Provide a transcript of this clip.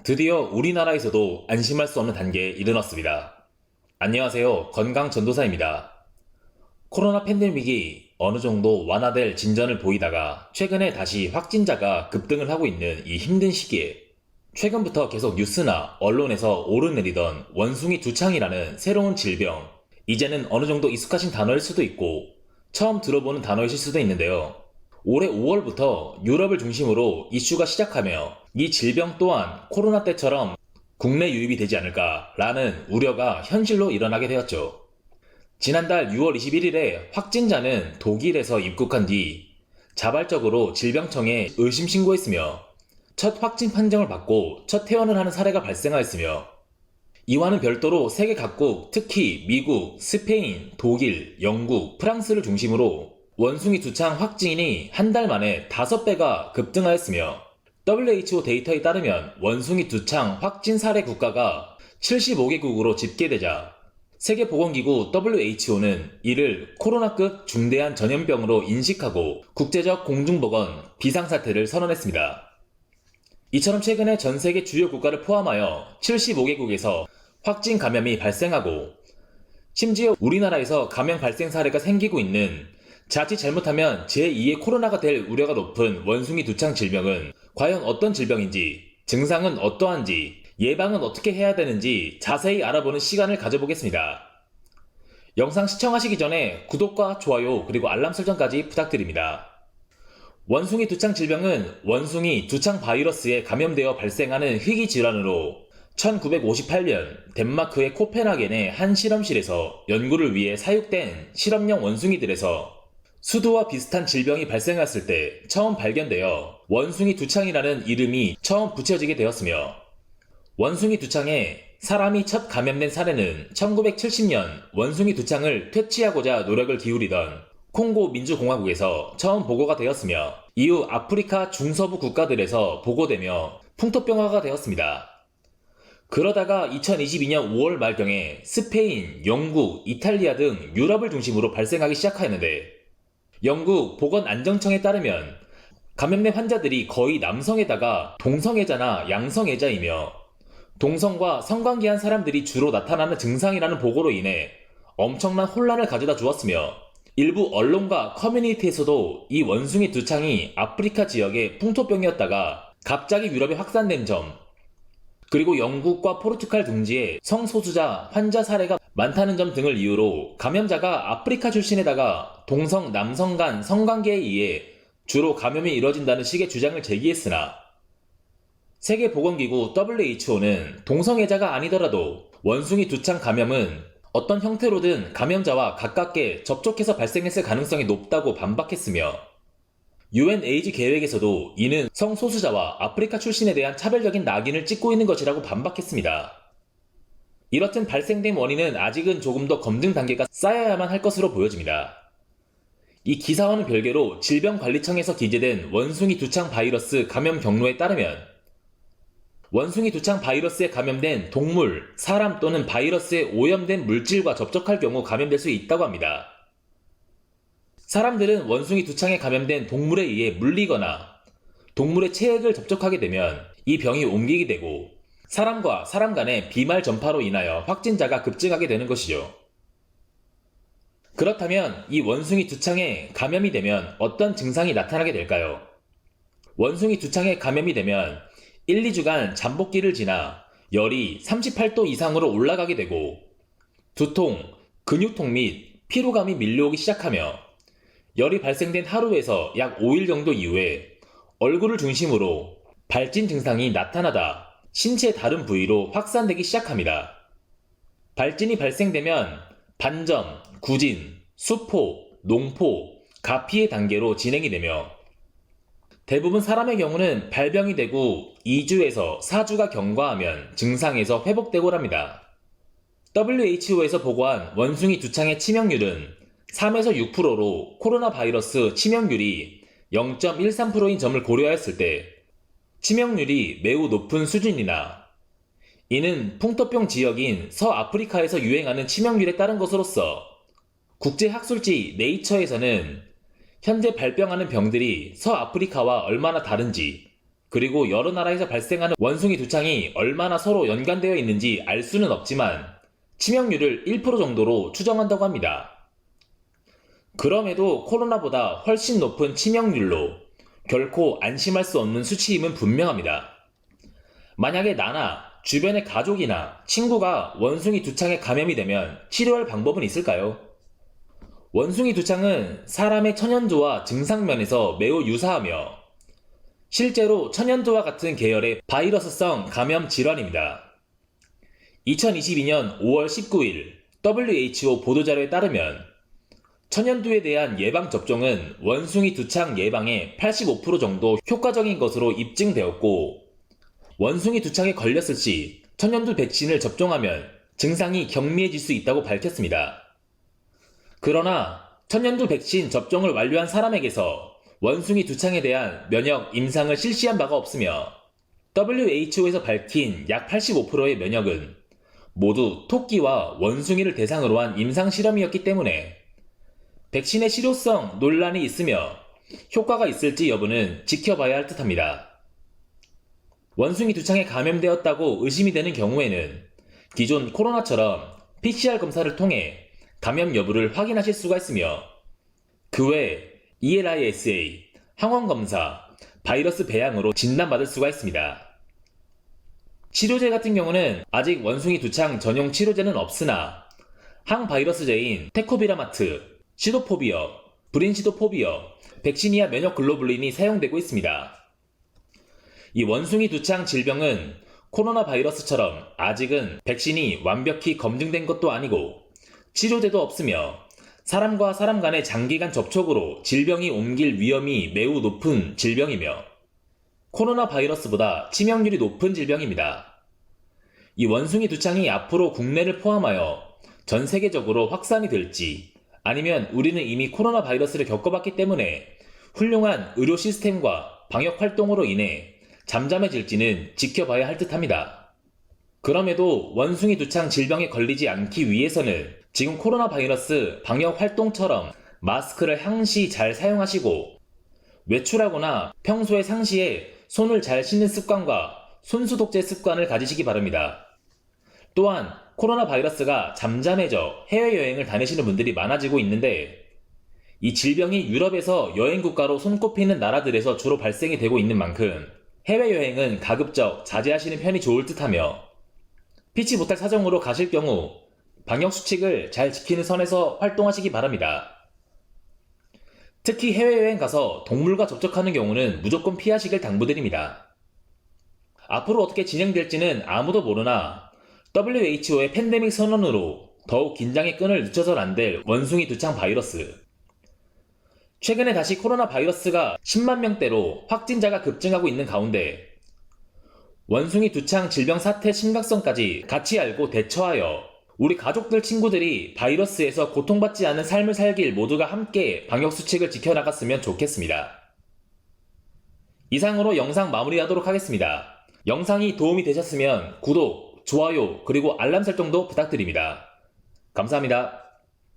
드디어 우리나라에서도 안심할 수 없는 단계에 이르렀습니다. 안녕하세요. 건강전도사입니다. 코로나 팬데믹이 어느 정도 완화될 진전을 보이다가 최근에 다시 확진자가 급등을 하고 있는 이 힘든 시기에 최근부터 계속 뉴스나 언론에서 오르내리던 원숭이 두창이라는 새로운 질병, 이제는 어느 정도 익숙하신 단어일 수도 있고 처음 들어보는 단어이실 수도 있는데요. 올해 5월부터 유럽을 중심으로 이슈가 시작하며 이 질병 또한 코로나 때처럼 국내 유입이 되지 않을까라는 우려가 현실로 일어나게 되었죠. 지난달 6월 21일에 확진자는 독일에서 입국한 뒤 자발적으로 질병청에 의심 신고했으며 첫 확진 판정을 받고 첫 퇴원을 하는 사례가 발생하였으며 이와는 별도로 세계 각국, 특히 미국, 스페인, 독일, 영국, 프랑스를 중심으로 원숭이 두창 확진이 한 달 만에 5배가 급등하였으며 WHO 데이터에 따르면 원숭이 두창 확진 사례 국가가 75개국으로 집계되자 세계보건기구 WHO는 이를 코로나급 중대한 전염병으로 인식하고 국제적 공중보건 비상사태를 선언했습니다. 이처럼 최근에 전 세계 주요 국가를 포함하여 75개국에서 확진 감염이 발생하고 심지어 우리나라에서 감염 발생 사례가 생기고 있는 자칫 잘못하면 제2의 코로나가 될 우려가 높은 원숭이 두창 질병은 과연 어떤 질병인지, 증상은 어떠한지, 예방은 어떻게 해야 되는지 자세히 알아보는 시간을 가져보겠습니다. 영상 시청하시기 전에 구독과 좋아요 그리고 알람 설정까지 부탁드립니다. 원숭이 두창 질병은 원숭이 두창 바이러스에 감염되어 발생하는 희귀 질환으로 1958년 덴마크의 코펜하겐의 한 실험실에서 연구를 위해 사육된 실험용 원숭이들에서 수두와 비슷한 질병이 발생했을 때 처음 발견되어 원숭이 두창이라는 이름이 처음 붙여지게 되었으며 원숭이 두창에 사람이 첫 감염된 사례는 1970년 원숭이 두창을 퇴치하고자 노력을 기울이던 콩고 민주공화국에서 처음 보고가 되었으며 이후 아프리카 중서부 국가들에서 보고되며 풍토병화가 되었습니다. 그러다가 2022년 5월 말경에 스페인, 영국, 이탈리아 등 유럽을 중심으로 발생하기 시작하였는데 영국 보건안정청에 따르면 감염된 환자들이 거의 남성에다가 동성애자나 양성애자이며 동성과 성관계한 사람들이 주로 나타나는 증상이라는 보고로 인해 엄청난 혼란을 가져다 주었으며 일부 언론과 커뮤니티에서도 이 원숭이 두창이 아프리카 지역의 풍토병이었다가 갑자기 유럽에 확산된 점, 그리고 영국과 포르투갈 등지에 성소수자 환자 사례가 많다는 점 등을 이유로 감염자가 아프리카 출신에다가 동성, 남성 간 성관계에 의해 주로 감염이 이뤄진다는 식의 주장을 제기했으나 세계보건기구 WHO는 동성애자가 아니더라도 원숭이 두창 감염은 어떤 형태로든 감염자와 가깝게 접촉해서 발생했을 가능성이 높다고 반박했으며 UN 에이즈 계획에서도 이는 성소수자와 아프리카 출신에 대한 차별적인 낙인을 찍고 있는 것이라고 반박했습니다. 이렇듯 발생된 원인은 아직은 조금 더 검증 단계가 쌓여야만 할 것으로 보여집니다. 이 기사와는 별개로 질병관리청에서 기재된 원숭이 두창 바이러스 감염 경로에 따르면 원숭이 두창 바이러스에 감염된 동물, 사람 또는 바이러스에 오염된 물질과 접촉할 경우 감염될 수 있다고 합니다. 사람들은 원숭이 두창에 감염된 동물에 의해 물리거나 동물의 체액을 접촉하게 되면 이 병이 옮기게 되고 사람과 사람 간의 비말 전파로 인하여 확진자가 급증하게 되는 것이죠. 그렇다면 이 원숭이 두창에 감염이 되면 어떤 증상이 나타나게 될까요? 원숭이 두창에 감염이 되면 1, 2주간 잠복기를 지나 열이 38도 이상으로 올라가게 되고 두통, 근육통 및 피로감이 밀려오기 시작하며 열이 발생된 하루에서 약 5일 정도 이후에 얼굴을 중심으로 발진 증상이 나타나다 신체 다른 부위로 확산되기 시작합니다. 발진이 발생되면 반점, 구진, 수포, 농포, 가피의 단계로 진행이 되며 대부분 사람의 경우는 발병이 되고 2주에서 4주가 경과하면 증상에서 회복되고 합니다. WHO에서 보고한 원숭이 두창의 치명률은 3에서 6%로 코로나 바이러스 치명률이 0.13%인 점을 고려하였을 때 치명률이 매우 높은 수준이나 이는 풍토병 지역인 서아프리카에서 유행하는 치명률에 따른 것으로서 국제학술지 네이처에서는 현재 발병하는 병들이 서아프리카와 얼마나 다른지 그리고 여러 나라에서 발생하는 원숭이 두창이 얼마나 서로 연관되어 있는지 알 수는 없지만 치명률을 1% 정도로 추정한다고 합니다. 그럼에도 코로나보다 훨씬 높은 치명률로 결코 안심할 수 없는 수치임은 분명합니다. 만약에 나나 주변의 가족이나 친구가 원숭이 두창에 감염이 되면 치료할 방법은 있을까요? 원숭이 두창은 사람의 천연두와 증상면에서 매우 유사하며 실제로 천연두와 같은 계열의 바이러스성 감염 질환입니다. 2022년 5월 19일 WHO 보도자료에 따르면 천연두에 대한 예방접종은 원숭이 두창 예방에 85% 정도 효과적인 것으로 입증되었고, 원숭이 두창에 걸렸을 시 천연두 백신을 접종하면 증상이 경미해질 수 있다고 밝혔습니다. 그러나 천연두 백신 접종을 완료한 사람에게서 원숭이 두창에 대한 면역 임상을 실시한 바가 없으며 WHO에서 밝힌 약 85%의 면역은 모두 토끼와 원숭이를 대상으로 한 임상 실험이었기 때문에 백신의 실효성 논란이 있으며 효과가 있을지 여부는 지켜봐야 할 듯합니다. 원숭이 두창에 감염되었다고 의심이 되는 경우에는 기존 코로나처럼 PCR 검사를 통해 감염 여부를 확인하실 수가 있으며 그 외 ELISA, 항원검사, 바이러스 배양으로 진단받을 수가 있습니다. 치료제 같은 경우는 아직 원숭이 두창 전용 치료제는 없으나 항바이러스제인 테코비라마트, 시도포비어, 브린시도포비어, 백시니아 면역글로불린이 사용되고 있습니다. 이 원숭이 두창 질병은 코로나 바이러스처럼 아직은 백신이 완벽히 검증된 것도 아니고 치료제도 없으며 사람과 사람 간의 장기간 접촉으로 질병이 옮길 위험이 매우 높은 질병이며 코로나 바이러스보다 치명률이 높은 질병입니다. 이 원숭이 두창이 앞으로 국내를 포함하여 전 세계적으로 확산이 될지 아니면 우리는 이미 코로나 바이러스를 겪어봤기 때문에 훌륭한 의료 시스템과 방역 활동으로 인해 잠잠해질지는 지켜봐야 할 듯합니다. 그럼에도 원숭이 두창 질병에 걸리지 않기 위해서는 지금 코로나 바이러스 방역 활동처럼 마스크를 항시 잘 사용하시고 외출하거나 평소에 상시에 손을 잘 씻는 습관과 손소독제 습관을 가지시기 바랍니다. 또한 코로나 바이러스가 잠잠해져 해외여행을 다니시는 분들이 많아지고 있는데 이 질병이 유럽에서 여행 국가로 손꼽히는 나라들에서 주로 발생이 되고 있는 만큼 해외여행은 가급적 자제하시는 편이 좋을 듯하며 피치 못할 사정으로 가실 경우 방역수칙을 잘 지키는 선에서 활동하시기 바랍니다. 특히 해외여행 가서 동물과 접촉하는 경우는 무조건 피하시길 당부드립니다. 앞으로 어떻게 진행될지는 아무도 모르나 WHO의 팬데믹 선언으로 더욱 긴장의 끈을 늦춰서는 안 될 원숭이 두창 바이러스. 최근에 다시 코로나 바이러스가 10만 명대로 확진자가 급증하고 있는 가운데 원숭이 두창 질병 사태 심각성까지 같이 알고 대처하여 우리 가족들 친구들이 바이러스에서 고통받지 않은 삶을 살길 모두가 함께 방역수칙을 지켜나갔으면 좋겠습니다. 이상으로 영상 마무리하도록 하겠습니다. 영상이 도움이 되셨으면 구독, 좋아요, 그리고 알람 설정도 부탁드립니다. 감사합니다.